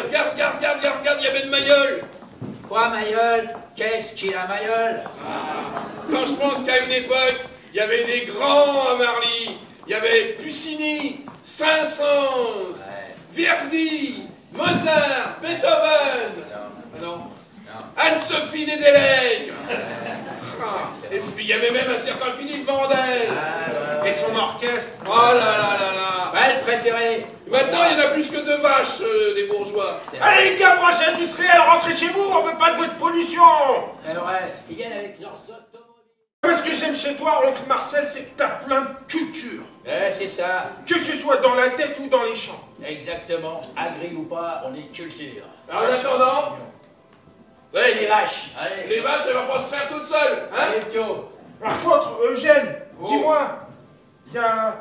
regarde, il y avait de Mayol. Quoi, Mayol? Qu'est-ce qu'il a, Mayol? Quand je pense qu'à une époque, il y avait des grands à Marly. Il y avait Puccini, Saint-Saëns, Verdi, Mozart, Beethoven. Non. Anne-Sophie Dédélègue. Et puis il y avait même un certain Philippe Vandel. Et son orchestre. Oh là là là là. Ouais, le préféré. Maintenant, il y en a plus que 2 vaches, les bourgeois. Allez, cabrages industriels, rentrez chez vous, on veut pas de votre pollution. Alors, ouais, ils viennent avec leurs automobiles. Ce que j'aime chez toi, oncle Marcel, c'est que t'as plein de culture. C'est ça. Que ce soit dans la tête ou dans les champs. Exactement. Agri ou pas, on est culture. Alors, en attendant, Ouais, les vaches. Allez. les vaches, elles vont pas se faire toutes seules, hein? Allez, Pio. Par contre, Eugène, Oh. dis-moi, il y a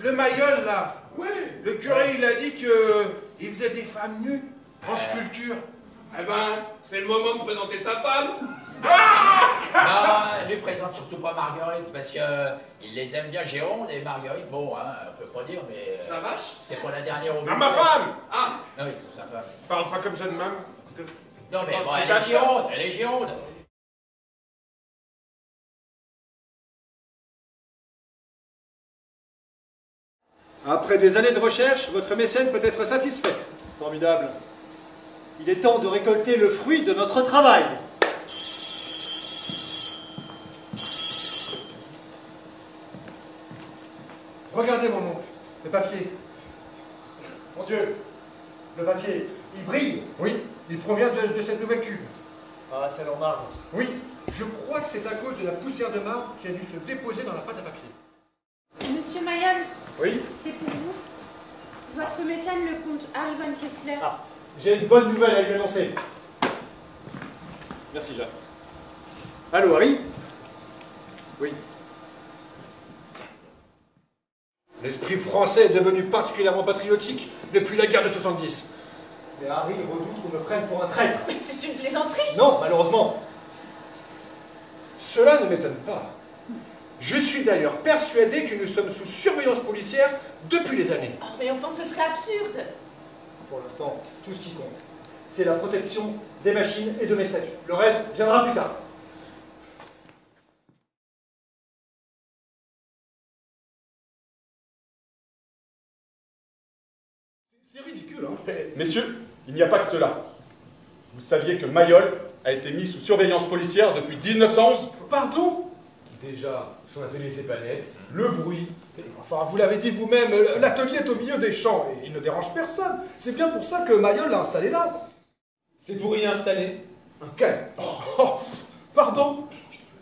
le Mayol là. Oui. Le curé, il a dit qu'il faisait des femmes nues en sculpture. Eh ben, c'est le moment de présenter ta femme. Non, lui présente surtout pas Marguerite, parce que il les aime bien, Jérôme, et Marguerite, bon, hein, on peut pas dire, mais... Sa vache? C'est pas la dernière au Ah, ma femme. Ah, Non, oui, sa femme. Parle pas comme ça de maman. Non, mais bon, C'est elle ta est Gironde, elle est Gironde. Après des années de recherche, votre mécène peut être satisfait. Formidable. Il est temps de récolter le fruit de notre travail. Regardez mon oncle, le papier. Mon Dieu, le papier, il brille. Oui, il provient de cette nouvelle cuve. Ah, c'est en marbre. Oui, je crois que c'est à cause de la poussière de marbre qui a dû se déposer dans la pâte à papier. Monsieur Mayol, Oui. c'est pour vous. Votre mécène, le comte Harry Van Kessler. Ah, j'ai une bonne nouvelle à lui annoncer. Merci, Jacques. Allô, Harry? Oui. L'esprit français est devenu particulièrement patriotique depuis la guerre de 70. Mais Harry redoute qu'on me prenne pour un traître. Mais c'est une plaisanterie. Non, malheureusement. Cela ne m'étonne pas. Je suis d'ailleurs persuadé que nous sommes sous surveillance policière depuis des années. Oh, mais enfin, ce serait absurde. Pour l'instant, tout ce qui compte, c'est la protection des machines et de mes statuts. Le reste viendra plus tard. C'est ridicule, hein? Messieurs, il n'y a pas que cela. Vous saviez que Mayol a été mis sous surveillance policière depuis 1911? Pardon? Déjà, son atelier s'est pas net, le bruit. Enfin, vous l'avez dit vous-même, l'atelier est au milieu des champs et il ne dérange personne. C'est bien pour ça que Mayol l'a installé là. C'est pour y installer Un calme. Pardon?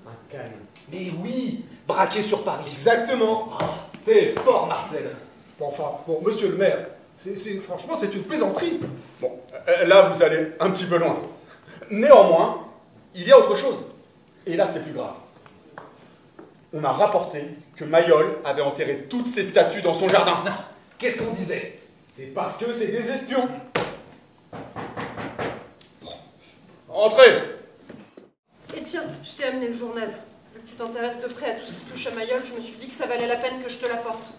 un calme. Mais oui, braqué sur Paris. Exactement. T'es fort, Marcel. Bon, enfin, bon, monsieur le maire, franchement, c'est une plaisanterie. Bon, là vous allez un petit peu loin. Néanmoins, il y a autre chose. Et là c'est plus grave. On m'a rapporté que Mayol avait enterré toutes ses statues dans son jardin. Non, qu'est-ce qu'on disait? C'est parce que c'est des espions. Entrez! Et tiens, je t'ai amené le journal. Vu que tu t'intéresses de près à tout ce qui touche à Mayol, je me suis dit que ça valait la peine que je te l'apporte.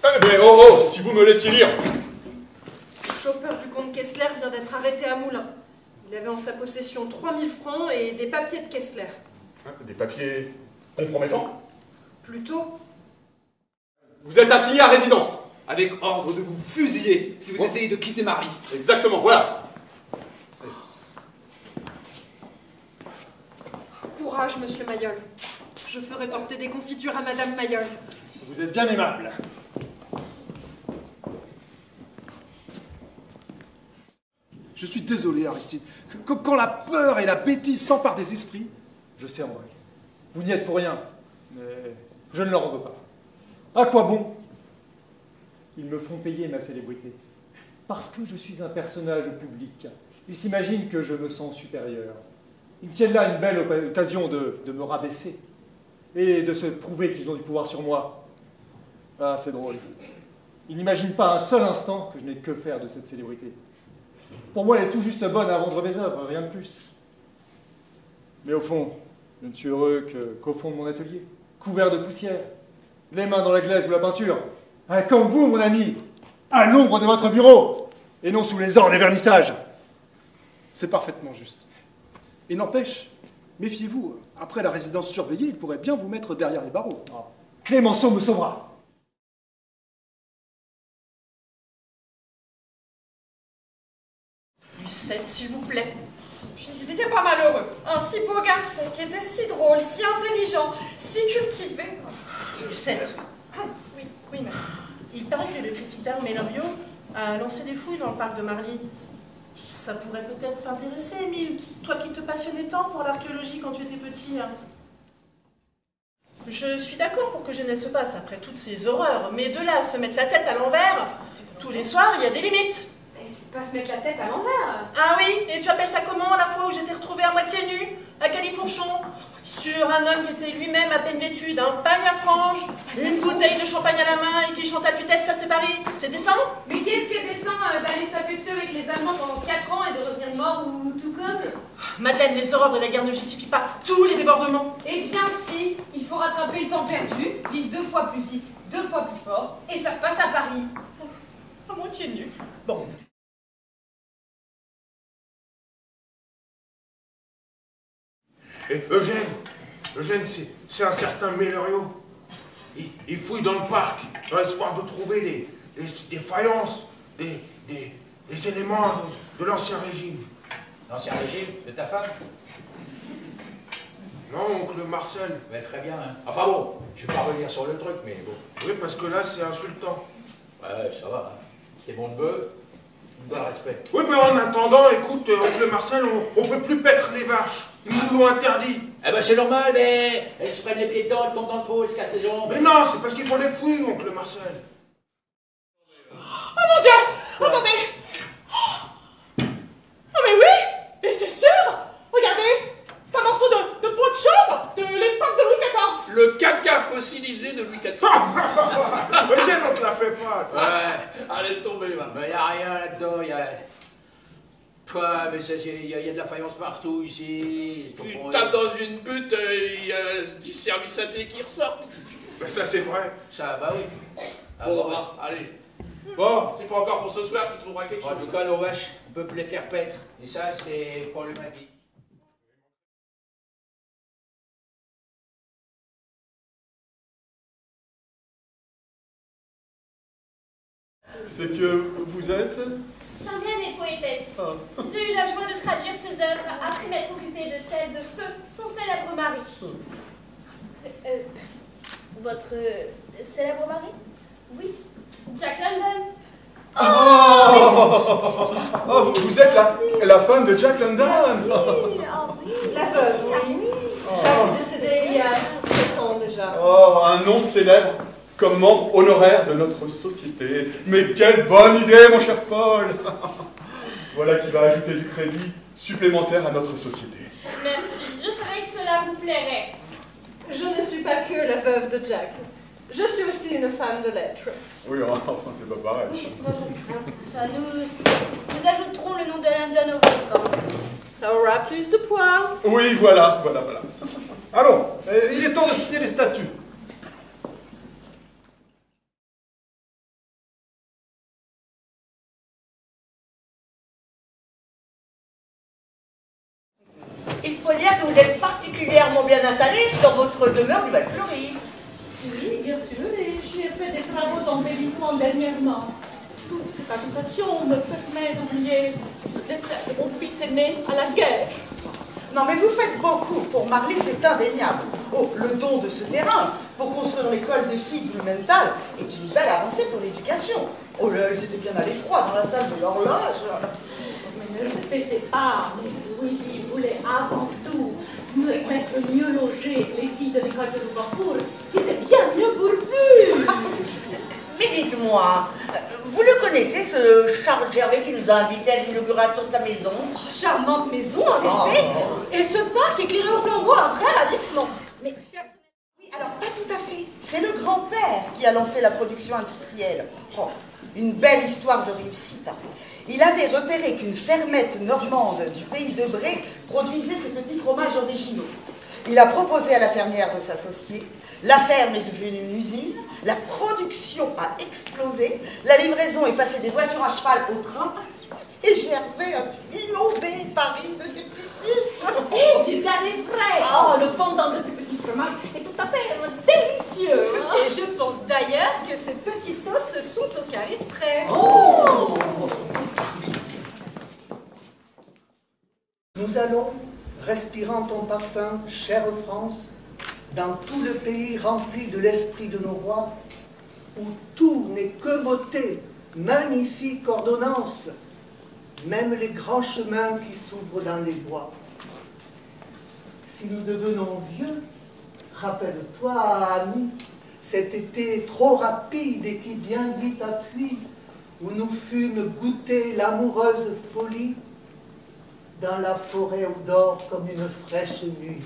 Eh bien, oh, si vous me laissiez lire! Le chauffeur du comte Kessler vient d'être arrêté à Moulins. Il avait en sa possession 3000 francs et des papiers de Kessler. Des papiers compromettants? Plutôt. Vous êtes assigné à résidence. Avec ordre de vous fusiller si vous essayez de quitter Marie. Exactement, voilà. Courage, monsieur Mayol. Je ferai porter des confitures à madame Mayol. Vous êtes bien aimable. Je suis désolé, Aristide. Quand la peur et la bêtise s'emparent des esprits, je sais en vrai. Vous n'y êtes pour rien, mais je ne leur en veux pas. À quoi bon? Ils me font payer ma célébrité. Parce que je suis un personnage public. Ils s'imaginent que je me sens supérieur. Ils tiennent là une belle occasion de me rabaisser et de se prouver qu'ils ont du pouvoir sur moi. Ah, c'est drôle. Ils n'imaginent pas un seul instant que je n'ai que faire de cette célébrité. Pour moi, elle est tout juste bonne à vendre mes œuvres, rien de plus. Mais au fond, je ne suis heureux qu'au fond de mon atelier, couvert de poussière, les mains dans la glaise ou la peinture, comme vous, mon ami, à l'ombre de votre bureau. et non sous les ordres des vernissages. C'est parfaitement juste. Et n'empêche, méfiez-vous, après la résidence surveillée, il pourrait bien vous mettre derrière les barreaux. Oh. Clémenceau me sauvera. Lucette, s'il vous plaît. Puis c'est pas malheureux. Un si beau garçon qui était si drôle, si intelligent, si cultivé. Lucette. Oui, mais... Il paraît que le critique d'art Melorio a lancé des fouilles dans le parc de Marly. Ça pourrait peut-être t'intéresser, Émile, toi qui te passionnais tant pour l'archéologie quand tu étais petit. Je suis d'accord pour que jeunesse se passe après toutes ces horreurs, mais de là à se mettre la tête à l'envers, tous les soirs, il y a des limites. Mais c'est pas se mettre la tête à l'envers. Ah oui, et tu appelles ça comment la fois où j'étais retrouvée à moitié nue, à Califourchon, sur un homme qui était lui-même à peine vêtu d'un pagne à franges, une bouteille de champagne à la main et qui chante à tue-tête, ça c'est Paris. C'est décent? Mais qu'est-ce qui est décent d'aller se taper dessus avec les Allemands pendant 4 ans et de revenir mort ou tout comme? Madeleine, les horreurs de la guerre ne justifient pas tous les débordements. Eh bien si, il faut rattraper le temps perdu, vivre 2 fois plus vite, 2 fois plus fort, et ça se passe à Paris. À moitié nu. Bon. Et Eugène, c'est un certain Melorio. Il fouille dans le parc, dans l'espoir de trouver des faïences, des éléments de l'Ancien Régime. L'ancien régime de ta femme? Non, oncle Marcel. Ouais, très bien. Hein. Enfin bon, je vais pas revenir sur le truc, mais bon. Oui, parce que là, c'est insultant. Ouais, ça va. Hein. T'es bon de bœuf, tu me dois le respect. Oui, mais en attendant, écoute, oncle Marcel, on peut plus paître les vaches. Ils nous l'ont interdit. Eh ben c'est normal, mais elles se prennent les pieds dedans, elles tombent dans le pot, elles se cassent les jambes. Mais non, c'est parce qu'ils font des fouilles, oncle Marcel. Oh mon Dieu! Attendez! Oh mais oui! Mais c'est sûr! Regardez! C'est un morceau de pot de chambre de l'époque de Louis XIV! Le caca fossilisé de Louis XIV. Eugène, on te la fait pas, toi. Ouais. Ah, laisse tomber, va. Mais y a rien là-dedans, y a... Toi, mais y a de la faïence partout ici. Tu tapes dans une butte, il y a 10 services à thé qui ressortent. Ben ça c'est vrai. Ça, bah oui. Ah, Bon, bah, allez. Bon. C'est pas encore pour ce soir, tu trouveras quelque chose. En tout cas, nos vaches, on peut plus les faire paître. Et ça, c'est problématique. C'est que vous êtes... Charmienne est poétesse. J'ai eu la joie de traduire ses œuvres après m'être occupée de celle de Feu, son célèbre mari. Votre célèbre mari? Oui, Jack London. Oh, vous êtes la femme de Jack London. Oui, oui. La veuve, oui. Jack est décédé il y a 7 ans déjà. Oh, un nom célèbre comme membre honoraire de notre société. Mais quelle bonne idée, mon cher Paul. Voilà qui va ajouter du crédit supplémentaire à notre société. Merci, je savais que cela vous plairait. Je ne suis pas que la veuve de Jack. Je suis aussi une femme de lettres. Oui, enfin, c'est pas pareil. Enfin, nous ajouterons le nom de London au vôtre. Ça aura plus de poids. Oui, voilà. Allons, il est temps de signer les statuts. Il faut dire que vous êtes particulièrement bien installé dans votre demeure du Val-Fleury. Oui, bien sûr, et j'y ai fait des travaux d'embellissement dernièrement. Toute cette accusation me permet d'oublier le décès de mon fils aîné à la guerre. Non, mais vous faites beaucoup. Pour Marly, c'est indéniable. Oh, le don de ce terrain pour construire l'école des filles de Blumenthal est une belle avancée pour l'éducation. Oh là, ils étaient bien à l'étroit dans la salle de l'horloge. Mais ne répétez pas, mais oui, il voulait avant tout me mettre mieux logées les filles de l'école de Liverpool, qui étaient bien mieux pourvues. Mais dites-moi, vous le connaissez, ce Charles Gervais qui nous a invités à l'inauguration de sa maison? Oh, charmante maison, en effet. Et ce parc éclairé au flambeau, un vrai ravissement. Mais oui, alors pas tout à fait. C'est le grand-père qui a lancé la production industrielle. Oh, une belle histoire de réussite. Il avait repéré qu'une fermette normande du pays de Bray produisait ses petits fromages originaux. Il a proposé à la fermière de s'associer. La ferme est devenue une usine. La production a explosé, la livraison est passée des voitures à cheval au train, et Gervais a inondé Paris de ses petits Suisses. Et du carré frais. Oh, le fondant de ces petits fromages est tout à fait délicieux. Hein? Et je pense d'ailleurs que ces petits toasts sont au carré frais. Oh! Nous allons, respirant ton parfum, chère France, dans tout le pays rempli de l'esprit de nos rois, où tout n'est que beauté, magnifique ordonnance, même les grands chemins qui s'ouvrent dans les bois. Si nous devenons vieux, rappelle-toi, ami, cet été trop rapide et qui bien vite a fui, où nous fûmes goûter l'amoureuse folie, dans la forêt où dort comme une fraîche nuit.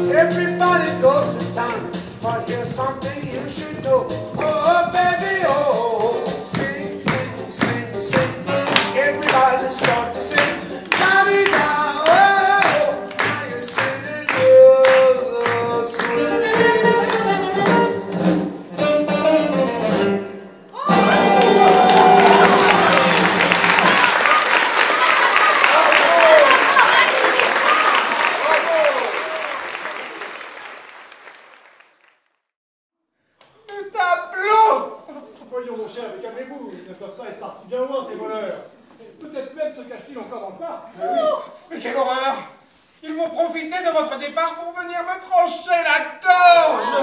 Everybody goes to town, but here's something you should know. Oh, baby, oh, sing, sing, sing, sing. Everybody start to sing. La-di-da, oh, now you're singing your sweet. Voyons mon cher, mais calmez-vous, ils ne peuvent pas être partis bien loin ces voleurs. Peut-être même se cachent-ils encore dans le parc. Mais quelle horreur! Ils vont profiter de votre départ pour venir me trancher la gorge!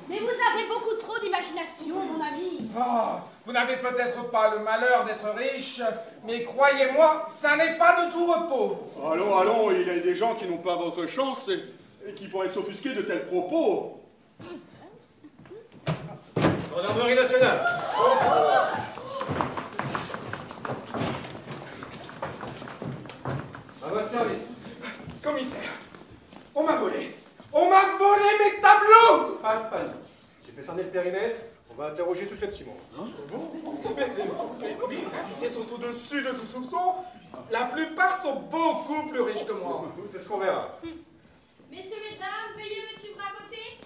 Mais vous avez beaucoup trop d'imagination, mon ami. Oh, vous n'avez peut-être pas le malheur d'être riche, mais croyez-moi, ça n'est pas de tout repos. Allons, allons, il y a des gens qui n'ont pas votre chance et qui pourraient s'offusquer de tels propos. Gendarmerie nationale. À votre service. Commissaire, on m'a volé. On m'a volé mes tableaux! Pas de panique. J'ai fait cerner le périmètre. On va interroger tout ce petit monde. Mais qui sont au-dessus de tout soupçon, la plupart sont beaucoup plus riches que moi. C'est ce qu'on verra. Messieurs, mesdames, veuillez me suivre à côté.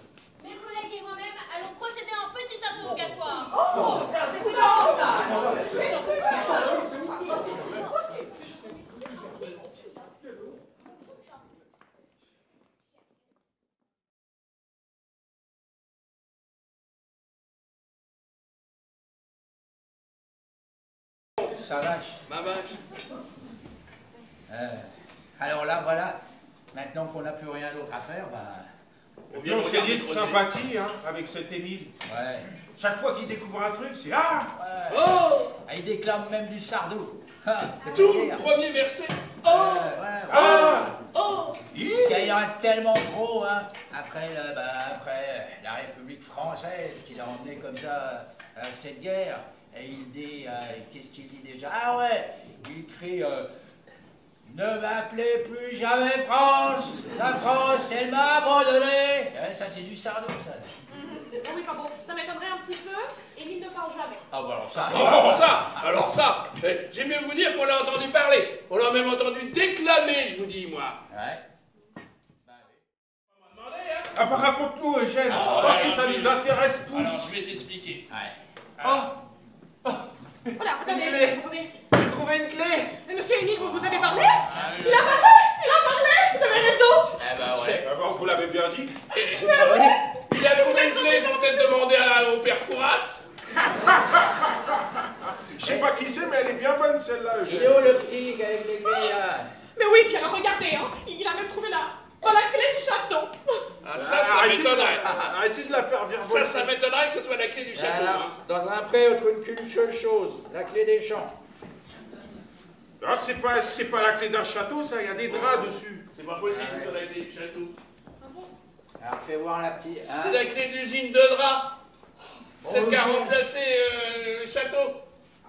Mes collègues et moi-même allons procéder à un petit interrogatoire. Sa vache. Ma vache. Alors là, voilà, maintenant qu'on n'a plus rien d'autre à faire, ben... On s'est lié de sympathie hein, avec cet Émile. Ouais. Chaque fois qu'il découvre un truc, c'est ah ouais. Oh il déclame même du Sardou. Tout le premier verset. Oh Parce qu'il y en a tellement trop, hein. Après la République française qui l'a emmené comme ça à cette guerre. Et il dit, qu'est-ce qu'il dit déjà? Ah ouais, il crie, ne m'appelez plus jamais France, la France, elle m'a abandonné. Ça c'est du Sardou, ça. Ah oui, enfin bon, ça m'étonnerait un petit peu, Émile ne parle jamais. Ah bah alors ça... Alors ça, j'aime mieux vous dire qu'on l'a entendu parler. On l'a même entendu déclamer, je vous dis, moi. Ouais. Ah bah raconte-nous, Eugène, parce que ça nous intéresse tous. Alors, je vais t'expliquer. Ouais. Voilà, attendez. J'ai trouvé une clé. Mais monsieur Émile, vous avez parlé? oui. Il a parlé, vous avez raison. Eh bah ouais. D'abord, vous l'avez bien dit. Il a trouvé une clé, il faut peut-être demander au père Fouras. Je sais pas qui c'est, mais elle est bien bonne celle-là, Il Eugène. est où le petit avec les clés là? Mais oui, puis alors regardez, hein, il a même trouvé dans la clé du château. Ah, ça m'étonnerait. Arrêtez de la faire virevolter. Ça m'étonnerait que ce soit la clé du château. Alors, dans un pré, on trouve qu'une seule chose, la clé des champs. Ah, c'est pas la clé d'un château, ça, il y a des draps dessus. C'est pas possible que la clé du château. Alors fais voir la petite... Hein? C'est la clé de l'usine de draps. Celle qui a remplacé le château.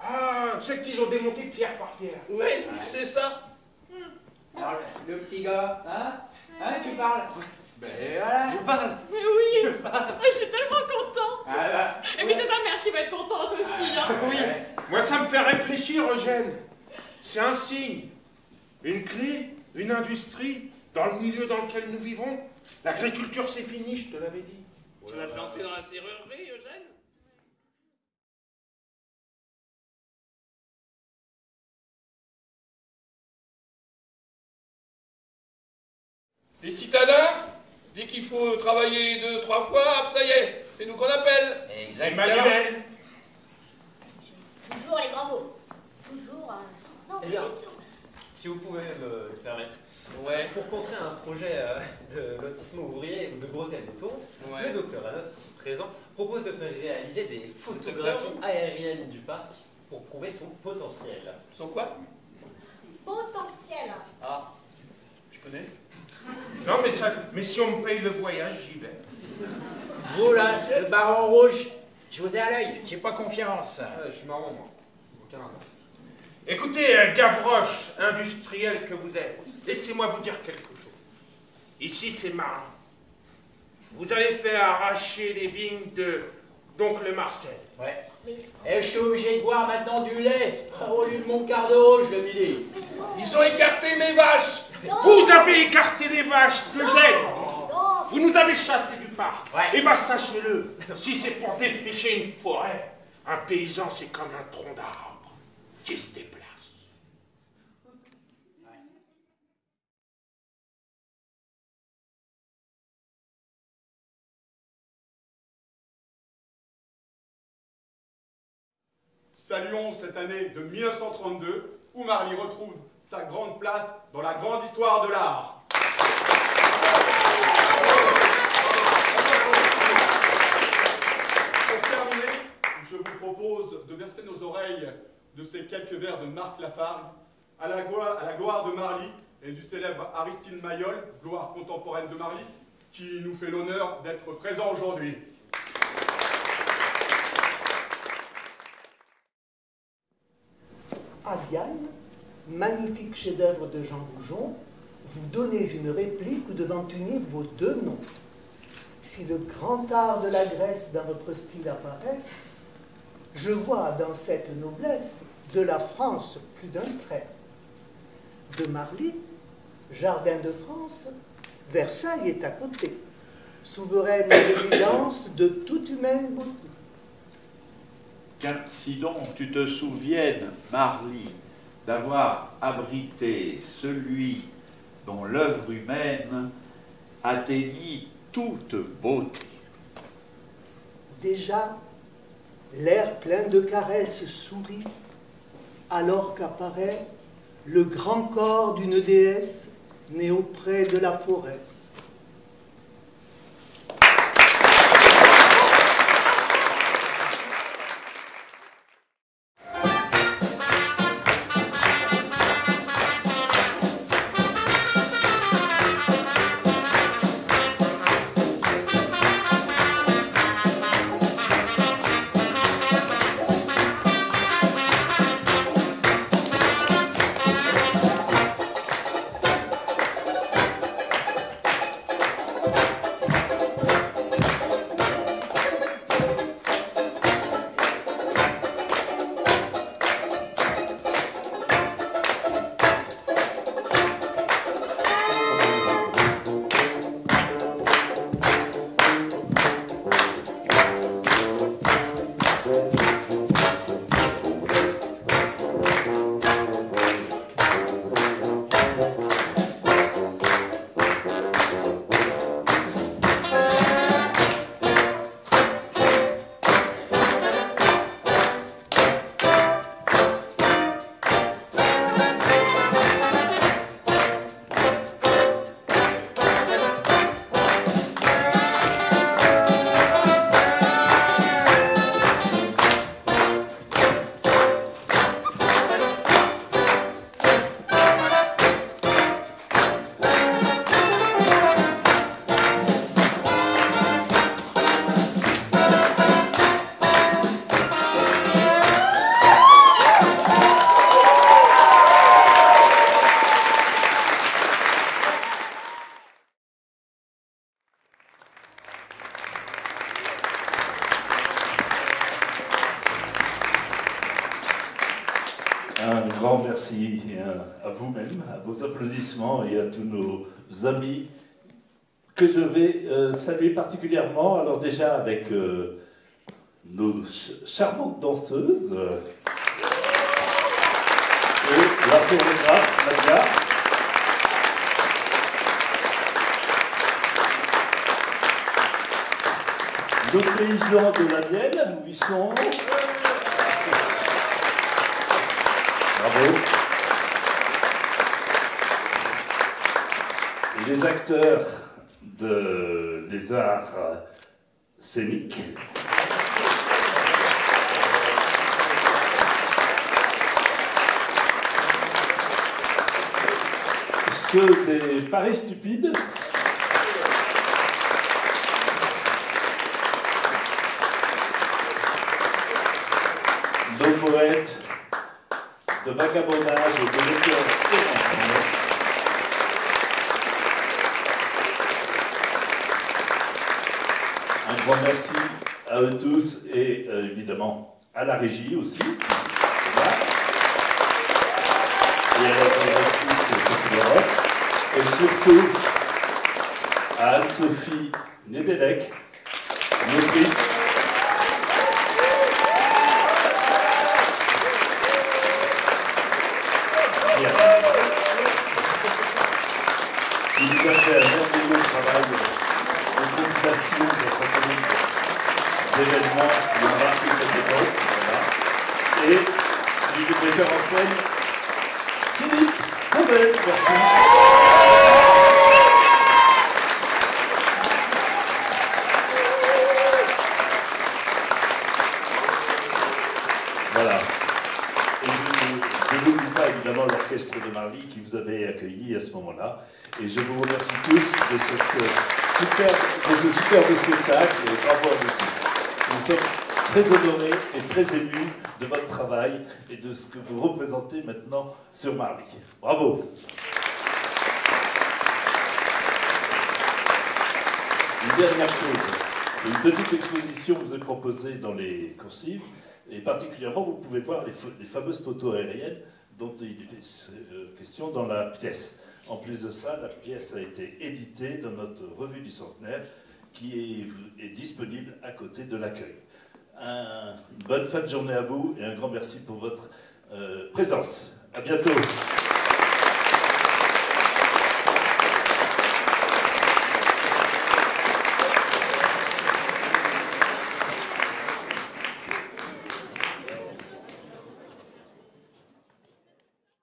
Ah, celle qu'ils ont démontée pierre par pierre. Oui, c'est ça. Alors le petit gars, tu parles? Ben voilà, je parle. Mais oui, je suis tellement contente. Ah bah, Et puis c'est sa mère qui va être contente aussi. Hein. Oui, moi ça me fait réfléchir, Eugène. C'est un signe. Une clé, une industrie, dans le milieu dans lequel nous vivons. L'agriculture, c'est fini, je te l'avais dit. Tu vas te lancer dans la serrurerie, Eugène? Les citadins disent qu'il faut travailler 2-3 fois, ça y est, c'est nous qu'on appelle. Exactement. Emmanuel. Toujours les grands mots. Toujours Non, Eh bien, si vous pouvez me le permettre. Ouais. Pour contrer un projet de lotissement ouvrier ou de bretelles de tonte, le docteur Anotte, ici présent, propose de faire réaliser des photographies aériennes du parc pour prouver son potentiel. Son quoi? Potentiel. Ah, tu connais? Non, mais si on me paye le voyage, j'y vais. vous là, le baron rouge, je vous ai à l'œil, j'ai pas confiance. Je suis marrant, moi. Aucun rapport. Écoutez, Gavroche, industriel que vous êtes, laissez-moi vous dire quelque chose. Ici, c'est marin. Vous avez fait arracher les vignes d'oncle Marcel. Ouais. Et je suis obligé de boire maintenant du lait au lieu de mon quart de rouge le midi. Ils ont écarté mes vaches. Vous avez écarté les vaches de gêne. Vous nous avez chassés du parc. Et bah, sachez-le, si c'est pour défricher une forêt, un paysan, c'est comme un tronc d'arbre qui se déplace. Saluons cette année de 1932 où Marly retrouve sa grande place dans la grande histoire de l'art. Pour terminer, je vous propose de verser nos oreilles de ces quelques vers de Marc Lafargue à la gloire de Marly et du célèbre Aristide Maillol, gloire contemporaine de Marly, qui nous fait l'honneur d'être présent aujourd'hui. À Vienne, magnifique chef-d'œuvre de Jean Goujon, vous donnez une réplique où devant unir vos deux noms. Si le grand art de la Grèce dans votre style apparaît, je vois dans cette noblesse de la France plus d'un trait. De Marly, Jardin de France, Versailles est à côté, souveraine résidence de toute humaine beauté. Si donc tu te souviennes, Marly, d'avoir abrité celui dont l'œuvre humaine atteignit toute beauté. Déjà, l'air plein de caresses sourit, alors qu'apparaît le grand corps d'une déesse née auprès de la forêt. Un grand merci à vous-même, à vos applaudissements et à tous nos amis que je vais saluer particulièrement. Alors déjà avec nos charmantes danseuses et la chorégraphe Nadia. Nos paysans de la Vienne, où ils sont. Bravo. Et les acteurs des arts scéniques. Ceux des paris stupides. Nos poètes de vagabondage et de lecteurs. Un grand merci à eux tous et évidemment à la régie aussi. Voilà. Et à la directrice Sophie Leroy. Et surtout à Anne-Sophie Nedelec, motrice. Il nous a fait un merveilleux travail de compilation d'un certain nombre d'événements qui ont marqué cette époque. Voilà. Et du metteur en scène, Philippe Courbet. Merci. Voilà. Et je n'oublie pas évidemment l'orchestre de Marly qui vous avait accueilli à ce moment-là. Et je vous remercie tous de ce superbe spectacle et bravo à vous tous. Nous sommes très honorés et très émus de votre travail et de ce que vous représentez maintenant sur Marly. Bravo. Une dernière chose. Une petite exposition vous est proposée dans les coursives Et particulièrement, vous pouvez voir les fameuses photos aériennes dont il est question dans la pièce. En plus de ça, la pièce a été éditée dans notre revue du centenaire qui est disponible à côté de l'accueil. Une bonne fin de journée à vous et un grand merci pour votre présence. À bientôt.